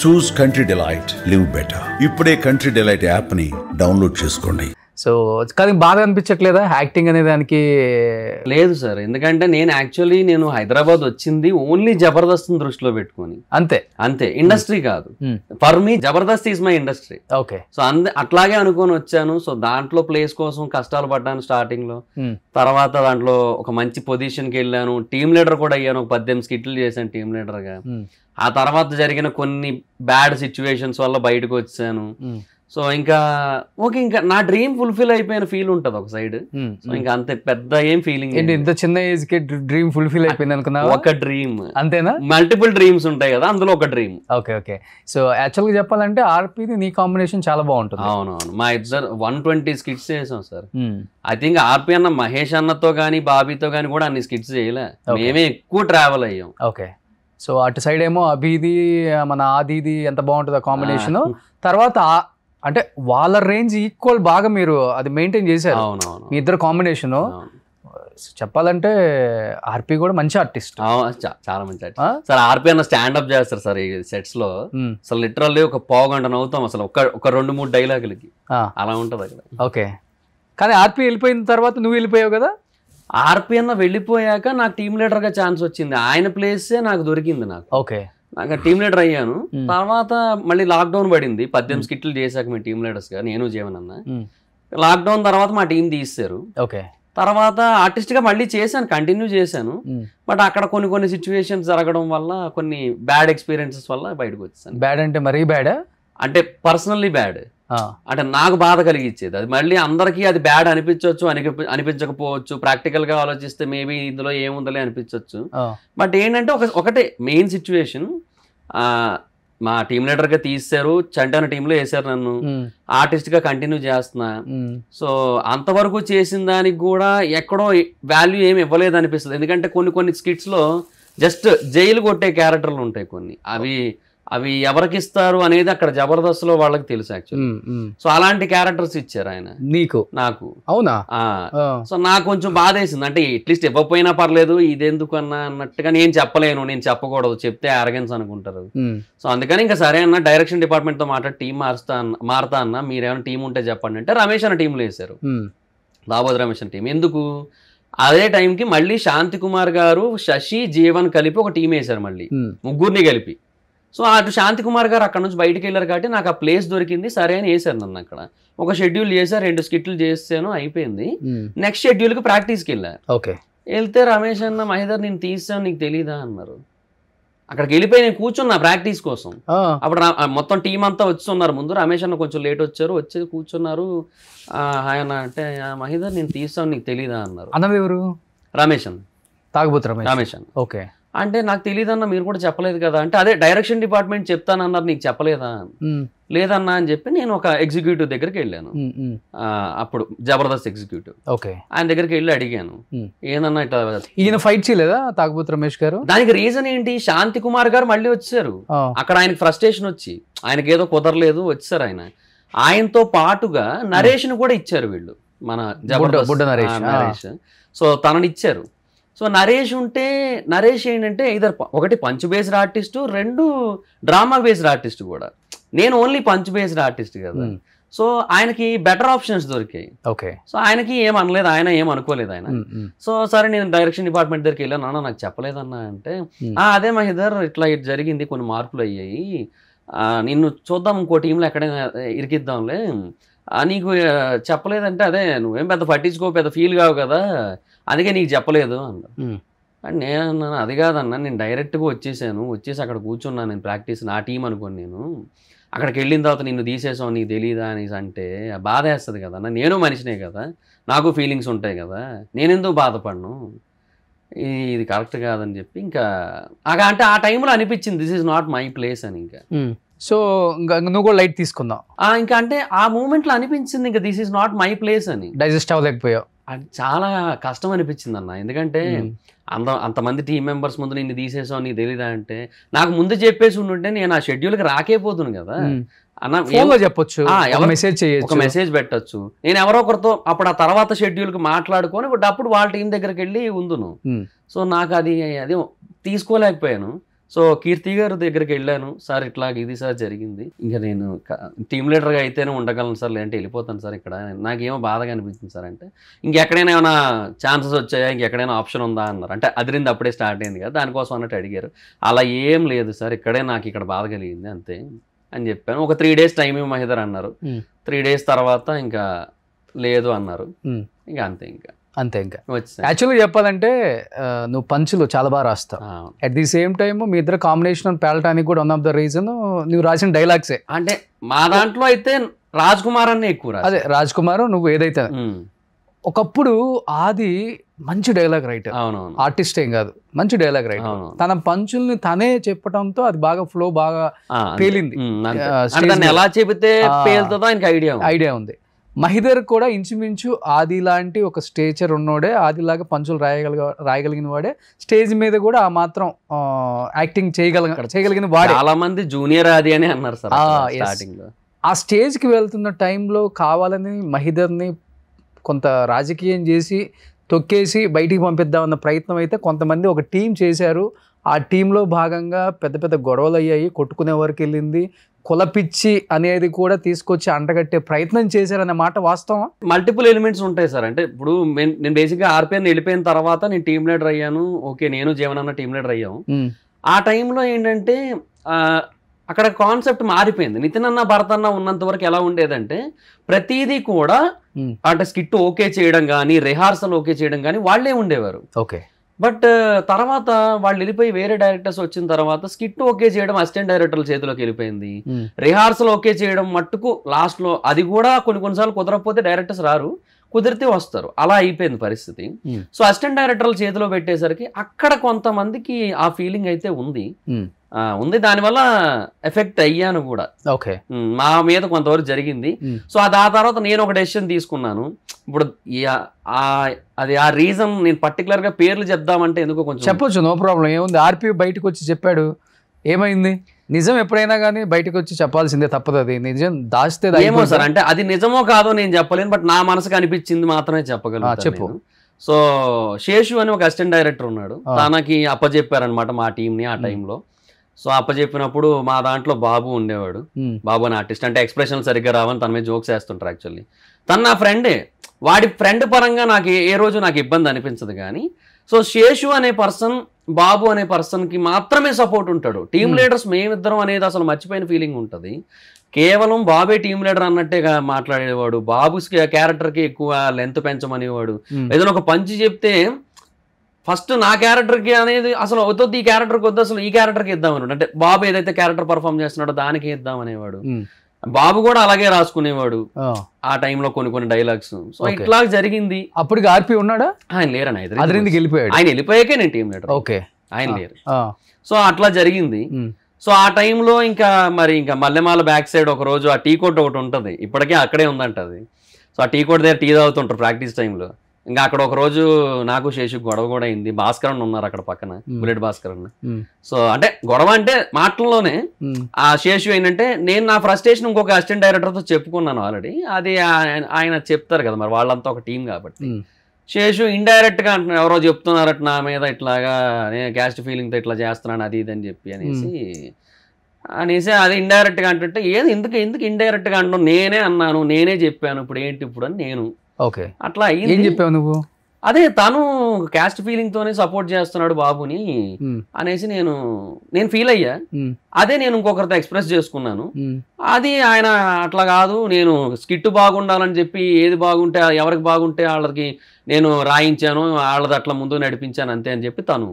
చూస్ country delight, live better. ఇప్పుడే country delight app ని download చేసుకోండి. సో కానీ బాగా అనిపించట్లేదా యాక్టింగ్ అనే దానికి? లేదు సార్, ఎందుకంటే నేను హైదరాబాద్ వచ్చింది ఓన్లీ జబర్దస్త్ దృష్టిలో పెట్టుకొని, అంతే ఇండస్ట్రీ కాదు. For me Jabardasth is my industry. Okay. So అట్లాగే అనుకొని వచ్చాను. సో దాంట్లో ప్లేస్ కోసం కష్టాలు పడ్డాను స్టార్టింగ్ లో. తర్వాత దాంట్లో ఒక మంచి పొజిషన్ కి వెళ్ళాను. టీమ్ లీడర్ కూడా అయ్యాను. ఒక 18 స్కిట్లు చేశాను టీమ్ లీడర్ గా. ఆ తర్వాత జరిగిన కొన్ని బ్యాడ్ సిచ్యువేషన్స్ వల్ల బయటకు వచ్చాను. సో ఇంకా నా డ్రీమ్ ఫుల్ఫిల్ అయిపోయిన ఫీల్ ఉంటది ఒక సైడ్. సో ఇంకా అంతే పెద్ద ఏం ఫీలింగ్. ఇంత చిన్న ఏజ్ కి డ్రీమ్ ఫుల్ఫిల్ అయిపోయింది అనుకున్నా? ఒక డ్రీమ్ అంతేనా? మల్టిపుల్ డ్రీమ్స్ ఉంటాయి కదా, అందులో ఒక dream. Okay okay. So actual గా చెప్పాలంటే ఆర్పీది నీ కాంబినేషన్ చాలా బాగుంటుంది. అవునవును, మా ఇద్దరు 120 స్కిట్స్ చేసాం సార్. ఐ థింక్ ఆర్పీ అన్న మహేష్ అన్నతో గానీ బాబీతో గానీ కూడా అన్ని స్కిట్స్ చేయలే. మేమే ఎక్కువ ట్రావెల్ అయ్యాం. ఓకే. సో అటు సైడ్ ఏమో అభిది మన ఆదిది ఎంత బాగుంటుంది కాంబినేషన్. తర్వాత అంటే వాళ్ళ రేంజ్ ఈక్వల్ బాగా మీరు అది మెయింటైన్ చేశారు మీ ఇద్దరు కాంబినేషన్. చెప్పాలంటే ఆర్పీ కూడా మంచి ఆర్టిస్ట్, చాలా మంచి ఆర్టిస్ట్ సార్. ఆర్పీ అన్న స్టాండప్ చేస్తారు సార్ ఈ సెట్స్ లో. అసలు లిటరల్లీ ఒక పావు గంట నవ్వుతాం అసలు ఒక 2-3 డైలాగులకి. అలా ఉంటది అక్కడ. ఓకే. కానీ ఆర్పీ వెళ్ళిపోయిన తర్వాత నువ్వు వెళ్ళిపోయావు కదా? ఆర్పీ అన్న వెళ్ళిపోయాక నాకు టీమ్ లీడర్ గా ఛాన్స్ వచ్చింది. ఆయన ప్లేసే నాకు దొరికింది. నాకు టీమ్ లీడర్ అయ్యాను. తర్వాత మళ్ళీ లాక్డౌన్ పడింది. 18 స్కిట్లు చేశాక మేము టీమ్ లీడర్స్ గా, నేను జీవన్ అన్న. లాక్డౌన్ తర్వాత మా టీం తీస్తారు. ఓకే. తర్వాత ఆర్టిస్ట్ గా మళ్ళీ చేశాను, కంటిన్యూ చేశాను. బట్ అక్కడ కొన్ని సిచ్యువేషన్స్ జరగడం వల్ల, కొన్ని బ్యాడ్ ఎక్స్పీరియన్సెస్ వల్ల బయటకు వచ్చాను. బ్యాడ్ అంటే మరీ బ్యాడ్ అంటే పర్సనల్లీ బ్యాడ్, అంటే నాకు బాధ కలిగించేది. అది మళ్ళీ అందరికీ అది బ్యాడ్ అనిపించవచ్చు, అనిపించకపోవచ్చు. ప్రాక్టికల్ గా ఆలోచిస్తే మేబీ ఇందులో ఏముందలే అనిపించవచ్చు. బట్ ఏంటంటే ఒకటే మెయిన్ సిచ్యువేషన్, మా టీమ్ లీడర్ గా తీశారు, చంటాన టీంలో వేసారు నన్ను. ఆర్టిస్ట్ గా కంటిన్యూ చేస్తున్నా. సో అంతవరకు చేసిన దానికి కూడా ఎక్కడో వాల్యూ ఏమి ఇవ్వలేదు అనిపిస్తుంది. ఎందుకంటే కొన్ని స్కిట్స్ లో జస్ట్ జైలు కొట్టే క్యారెక్టర్లు ఉంటాయి కొన్ని. అవి ఎవరికి ఇస్తారు అనేది అక్కడ జబర్దస్త్ లో వాళ్ళకి తెలుసు యాక్చువల్లీ. సో అలాంటి క్యారెక్టర్స్ ఇచ్చారు ఆయన నాకు. అవునా? సో నాకు కొంచెం బాధ వేసింది. అంటే అట్లీస్ట్ ఇవ్వకపోయినా పర్లేదు, ఇదెందుకు అన్నా అన్నట్టుగా. నేను చెప్పలేను, చెప్పకూడదు, చెప్తే అరగెన్స్ అనుకుంటారు. సో అందుకని ఇంకా సరే అన్న, డైరెక్షన్ డిపార్ట్మెంట్ తో మాట్లాడి టీం మారుతా అన్న, మీరేమైనా టీం ఉంటే చెప్పండి అంటే రమేష్ అన్న టీంలో వేశారు. దాబోద్ రమేష్ అన్న టీం. ఎందుకు అదే టైంకి మళ్ళీ శాంతి కుమార్ గారు, శశి, జీవన్ కలిపి ఒక టీం వేశారు మళ్ళీ, ముగ్గురిని కలిపి. సో అటు శాంతి కుమార్ గారు అక్కడ నుంచి బయటకు వెళ్ళారు కాబట్టి నాకు ఆ ప్లేస్ దొరికింది. సరే అని వేసారు నన్ను అక్కడ. ఒక షెడ్యూల్ చేశారు, 2 స్కిట్లు చేసాను, అయిపోయింది. నెక్స్ట్ షెడ్యూల్ కి ప్రాక్టీస్కి వెళ్ళారు. వెళ్తే రమేష్ అన్న, మహేదర్ నేను తీసాను నీకు తెలీదా అన్నారు. అక్కడికి వెళ్ళిపోయి నేను కూర్చున్నా ప్రాక్టీస్ కోసం. అప్పుడు మొత్తం టీం అంతా వచ్చున్నారు ముందు. రమేష్ అన్న కొంచెం లేట్ వచ్చి కూర్చున్నారు. ఆయన అంటే, మహేదర్ నేను తీసాను నీకు తెలీదా అన్నారు. అన్నది ఎవరు? రమేష్ అన్న, తాగుబోతు రమేష్ అన్న. ఓకే. అంటే నాకు తెలియదన్నా, మీరు కూడా చెప్పలేదు కదా అంటే, అదే డైరెక్షన్ డిపార్ట్మెంట్ చెప్తానన్నారు, నీకు చెప్పలేదా? లేదన్నా అని చెప్పి నేను ఒక ఎగ్జిక్యూటివ్ దగ్గరికి వెళ్ళాను. అప్పుడు జబర్దస్త్ ఎగ్జిక్యూటివ్. ఆయన దగ్గరికి వెళ్ళి అడిగాను, ఏందన్నా ఇట్లా ఈయన ఫైట్ చేయలేదా తాగుబోతు రమేష్ గారు? దానికి రీజన్ ఏంటి, శాంతి కుమార్ గారు మళ్ళీ వచ్చారు. అక్కడ ఆయనకి ఫ్రస్ట్రేషన్ వచ్చి, ఆయనకి ఏదో కుదరలేదు, వచ్చారు ఆయన. ఆయనతో పాటుగా నరేష్ ను కూడా ఇచ్చారు వీళ్ళు, మన జబర్దస్త్ నరేష్. సో తనని ఇచ్చారు. సో నరేష్ ఏంటంటే ఒకటి punch based artist, 2 drama based artist కూడా. నేను ఓన్లీ పంచ్ బేస్డ్ ఆర్టిస్ట్ కదా. సో ఆయనకి బెటర్ ఆప్షన్స్ దొరికాయి. సో ఆయనకి ఏమనలేదు, ఆయన ఏం అనుకోలేదు ఆయన. సో సరే నేను డైరెక్షన్ డిపార్ట్మెంట్ దగ్గరికి వెళ్ళాను. అన్న నాకు చెప్పలేదన్నా అంటే, అదే మహేదర్ ఇట్లా జరిగింది, కొన్ని మార్పులు అయ్యాయి, నిన్ను చూద్దాం ఇంకో టీంలో ఎక్కడైనా ఇరికిద్దాంలే, నీకు చెప్పలేదంటే, అదే నువ్వేం పెద్ద పట్టించుకో, పెద్ద ఫీల్ కావు కదా, అందుకే నీకు చెప్పలేదు అన్నారు. నేను అన్నాను, అది కాదన్నా, నేను డైరెక్ట్గా వచ్చేసి అక్కడ కూర్చున్నాను, నేను ప్రాక్టీస్ నా టీం అనుకోని. నేను అక్కడికి వెళ్ళిన తర్వాత నిన్ను తీసేసావు, నీకు తెలీదా అనేసి అంటే బాధ వేస్తుంది కదా, నేను మనిషినే కదా, నాకు ఫీలింగ్స్ ఉంటాయి కదా, నేనెందుకు బాధపడను, ఇది కరెక్ట్ కాదని చెప్పి ఇంకా అంటే ఆ టైంలో అనిపించింది this is not my place అని. ఇంకా సో నువ్వు కూడా లైట్ తీసుకుందాం ఇంకా, అంటే ఆ మూమెంట్ లో అనిపించింది ఇంకా this is not my place అని. డైజెస్ట్ అవ్వలేకపోయావు? అది చాలా కష్టం అనిపించింది అన్న. ఎందుకంటే అంతమంది టీం మెంబర్స్ ముందు నిన్ను తీసేసావు, నీకు తెలీదా అంటే, నాకు ముందు చెప్పేసి ఉండుంటే నేను ఆ షెడ్యూల్కి రాకేపోతును కదా అన్న. చెప్పొచ్చు, ఒక మెసేజ్ పెట్టచ్చు, నేను ఎవరో ఒకరితో అప్పుడు ఆ తర్వాత షెడ్యూల్కి మాట్లాడుకొని అప్పుడు వాళ్ళ టీం దగ్గరికి వెళ్ళి ఉందును. సో నాకు అది తీసుకోలేకపోయాను. సో కీర్తి గారి దగ్గరికి వెళ్ళాను, సార్ ఇట్లా ఇది సార్ జరిగింది, ఇంకా నేను టీమ్ లీడర్గా అయితేనే ఉండగలను సార్, లేదంటే వెళ్ళిపోతాను సార్, ఇక్కడ నాకేమో బాధగా అనిపించింది సార్ అంటే, ఇంకెక్కడైనా ఏమైనా ఛాన్సెస్ వచ్చాయా, ఇంకెక్కడైనా ఆప్షన్ ఉందా అన్నారు. అంటే అదిరింది అప్పుడే స్టార్ట్ అయింది కదా, దానికోసం అన్నట్టు అడిగారు. అలా ఏం లేదు సార్, ఇక్కడే నాకు ఇక్కడ బాధ కలిగింది అంతే అని చెప్పాను. ఒక 3 days టైం మహిదర్ అన్నారు. 3 days తర్వాత ఇంకా లేదు అన్నారు. ఇంకా అంతే ఇంకా యాక్చువల్గా చెప్పాలంటే నువ్వు పంచులు చాలా బాగా రాస్తావు. అట్ ది సేమ్ టైమ్ మీ ఇద్దరు కాంబినేషన్ పేలటానికి కూడా వన్ ఆఫ్ ద రీజన్ నువ్వు రాసిన డైలాగ్సే. అంటే మా దాంట్లో అయితే రాజ్ కుమార్ అనే ఎక్కువ. అదే రాజ్ కుమార్ నువ్వు ఏదైతే ఒకప్పుడు ఆది మంచి డైలాగ్ రైటర్, ఆర్టిస్ట్ ఏం కాదు, మంచి డైలాగ్ రైటర్. తన పంచుల్ని తనే చెప్పడంతో అది బాగా ఫ్లో బాగా పేలింది. ఎలా చెబితే పేలుతుందో ఆయనకి ఐడియా ఉంది. మహిదర్ కూడా ఇంచుమించు ఆది లాంటి ఒక స్టేచర్ ఉన్నోడే, ఆదిలాగా పంచులు రాయగలిగిన వాడే, స్టేజ్ మీద కూడా ఆ మాత్రం యాక్టింగ్ చేయగలిగిన వాడే. చాలా మంది జూనియర్ ఆది అని అన్నారు సార్. ఆ స్టేజ్కి వెళ్తున్న టైంలో కావాలని మహిదర్ని కొంత రాజకీయం చేసి తొక్కేసి బయటికి పంపిద్దామన్న ప్రయత్నం అయితే కొంతమంది ఒక టీం చేశారు. ఆ టీంలో భాగంగా పెద్ద పెద్ద గొడవలు అయ్యాయి, కొట్టుకునే వరకు వెళ్ళింది. కులపిచ్చి అనేది కూడా తీసుకొచ్చి అంటగట్టే ప్రయత్నం చేశారనే మాట వాస్తవం. మల్టిపుల్ ఎలిమెంట్స్ ఉంటాయి సార్. అంటే ఇప్పుడు నేను బేసిక్గా ఆర్పిఎన్ వెళ్ళిపోయిన తర్వాత నేను టీమ్ లీడర్ అయ్యాను. ఓకే, నేను జీవన్ అన్న టీమ్ లీడర్ అయ్యాము. ఆ టైంలో ఏంటంటే అక్కడ కాన్సెప్ట్ మారిపోయింది. నితిన్ అన్న భరత్ అన్న ఉన్నంత వరకు ఎలా ఉండేదంటే ప్రతిదీ కూడా అంటే స్కిట్ ఓకే చేయడం కానీ, రిహార్సల్ ఓకే చేయడం కానీ వాళ్ళే ఉండేవారు. ఓకే, బట్ తర్వాత వాళ్ళు వెళ్ళిపోయి వేరే డైరెక్టర్స్ వచ్చిన తర్వాత స్కిట్ ఓకే చేయడం అసిస్టెంట్ డైరెక్టర్ల చేతిలోకి వెళ్ళిపోయింది. రిహార్సల్ ఓకే చేయడం మట్టుకు లాస్ట్ లో అది కూడా కొన్నిసార్లు కుదరకపోతే డైరెక్టర్స్ రారు, కుదిరితే వస్తారు. అలా అయిపోయింది పరిస్థితి. సో అసిస్టెంట్ డైరెక్టర్ల చేతిలో పెట్టేసరికి అక్కడ కొంతమందికి ఆ ఫీలింగ్ అయితే ఉంది. దానివల్ల ఎఫెక్ట్ అయ్యాను కూడా. ఓకే, మా మీద కొంతవరకు జరిగింది. సో ఆ తర్వాత నేను ఒక డెసిషన్ తీసుకున్నాను. ఇప్పుడు అది ఆ రీజన్ నేను పర్టికులర్ గా పేర్లు చెప్దామంటే ఎందుకో కొంచెం చెప్పొచ్చు, నో ప్రాబ్లం, ఏముంది. ఆర్పి బయటకు వచ్చి చెప్పాడు, ఏమైంది? నిజం ఎప్పుడైనా కానీ బయటకు వచ్చి చెప్పాల్సిందే, తప్పదు. అది నిజం దాచితే ఏమో సార్, అంటే అది నిజమో కాదో నేను చెప్పలేను, బట్ నా మనసుకు అనిపించింది మాత్రమే చెప్పగలను. చెప్పు. సో శేషు అని ఒక అసిస్టెంట్ డైరెక్టర్ ఉన్నాడు, తనకి అప్పచెప్పారనమాట మా టీంని ఆ టైంలో. సో అప్పచెప్పినప్పుడు మా దాంట్లో బాబు ఉండేవాడు. బాబు అని ఆర్టిస్ట్, అంటే ఎక్స్ప్రెషన్ సరిగ్గా రావని తన మీద జోక్స్ వేస్తుంటారు. యాక్చువల్లీ తను నా ఫ్రెండే, వాడి ఫ్రెండ్ పరంగా నాకు ఏ రోజు నాకు ఇబ్బంది అనిపించదు. కానీ సో శేషు అనే పర్సన్, బాబు అనే పర్సన్కి మాత్రమే సపోర్ట్ ఉంటాడు. టీమ్ లీడర్స్ మేమిద్దరం అనేది అసలు మర్చిపోయిన ఫీలింగ్ ఉంటుంది. కేవలం బాబే టీమ్ లీడర్ అన్నట్టే మాట్లాడేవాడు. బాబు క్యారెక్టర్కి ఎక్కువ లెంత్ పెంచమనేవాడు. ఏదైనా ఒక పంచి చెప్తే ఫస్ట్ నా క్యారెక్టర్కి అనేది అసలు వద్దు, ఈ క్యారెక్టర్కి వద్దు, అసలు ఈ క్యారెక్టర్కి ఇద్దామని. అంటే బాబు ఏదైతే క్యారెక్టర్ పర్ఫామ్ చేస్తున్నాడో దానికి ఇద్దామనేవాడు. బాబు కూడా అలాగే రాసుకునేవాడు ఆ టైంలో కొన్ని డైలాగ్స్. సో ఇట్లా జరిగింది. అప్పటికి ఆర్పి ఉన్నాడా? ఆయన లేరని వెళ్ళిపోయాడు. ఆయన వెళ్ళిపోయాకే నేను టీమ్ లీడర్. ఓకే, ఆయన లేరు. సో అట్లా జరిగింది. సో ఆ టైంలో ఇంకా మల్లెమాల బ్యాక్ సైడ్ ఒక రోజు ఆ టీ కోట్ ఒకటి ఉంటుంది, ఇప్పటికే అక్కడే ఉందంట అది. సో ఆ టీ కోట్ దగ్గర టీ తాగుతుంటారు ప్రాక్టీస్ టైంలో. ఇంకా అక్కడ ఒక రోజు నాకు శేషు గొడవ కూడా అయింది. భాస్కరన్ ఉన్నారు అక్కడ పక్కన, బుల్లెట్ భాస్కరన్. సో అంటే గొడవ అంటే మాటల్లోనే. ఆ శేషు ఏంటంటే నేను నా ఫ్రస్ట్రేషన్ ఇంకొక అసిస్టెంట్ డైరెక్టర్తో చెప్పుకున్నాను ఆల్రెడీ. అది ఆయన చెప్తారు కదా, మరి వాళ్ళంతా ఒక టీం కాబట్టి. శేషు ఇండైరెక్ట్ గా అంటున్నాడు, ఎవరో చెప్తున్నారట నా మీద ఇట్లాగా, నేను క్యాస్ట్ ఫీలింగ్ తో ఇట్లా చేస్తున్నాను అది ఇది అని చెప్పి అనేసి అది ఇండైరెక్ట్ గా అంటుంటే, ఏది ఎందుకు ఇండైరెక్ట్ గా అంటున్నావు, నేనే అన్నాను, నేనే చెప్పాను, ఇప్పుడు ఏంటి ఇప్పుడు అని నేను. ఓకే, అట్లా ఏం చెప్పావు నువ్వు? అదే తను క్యాస్ట్ ఫీలింగ్ తోనే సపోర్ట్ చేస్తున్నాడు బాబుని అనేసి నేను ఫీల్ అయ్యా. అదే నేను ఇంకొకరితో ఎక్స్ప్రెస్ చేసుకున్నాను. అది ఆయన అట్లా కాదు, నేను స్కిట్ బాగుండాలని చెప్పి ఏది బాగుంటే ఎవరికి బాగుంటే వాళ్ళకి నేను రాయించాను, వాళ్ళది అట్లా ముందు నడిపించాను అంతే అని చెప్పి తను.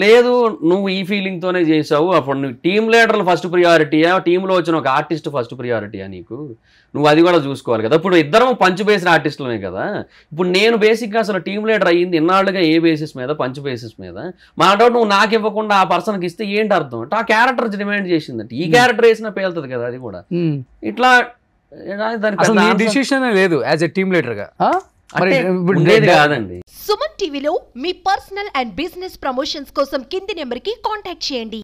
లేదు, నువ్వు ఈ ఫీలింగ్ తోనే చేసావు, అప్పుడు నువ్వు టీమ్ లీడర్లు ఫస్ట్ ప్రియారిటీయా, టీంలో వచ్చిన ఒక ఆర్టిస్ట్ ఫస్ట్ ప్రియారిటీయా నీకు, నువ్వు అది కూడా చూసుకోవాలి కదా. ఇప్పుడు ఇద్దరం పంచ్ బేస్డ్ ఆర్టిస్టులమే కదా. ఇప్పుడు నేను బేసిక్గా అసలు టీమ్ లీడర్ అయ్యింది ఇన్నాళ్ళుగా ఏ బేసిస్ మీద, పంచ్ బేసిస్ మీద. మా డౌట్ నువ్వు నాకు ఇవ్వకుండా ఆ పర్సన్కి ఇస్తే ఏంటి అర్థం? ఆ క్యారెక్టర్ డిమాండ్ చేసిందంటే ఈ క్యారెక్టర్ వేసినా పేలుతుంది కదా అది కూడా. ఇట్లా దానికి డిసిషన్ లేదు యాజ్ ఎ టీమ్ లీడర్ గా కాదండి. సుమన్ టీవీలో మీ పర్సనల్ అండ్ బిజినెస్ ప్రమోషన్స్ కోసం కింది నెంబర్కి కాంటాక్ట్ చేయండి.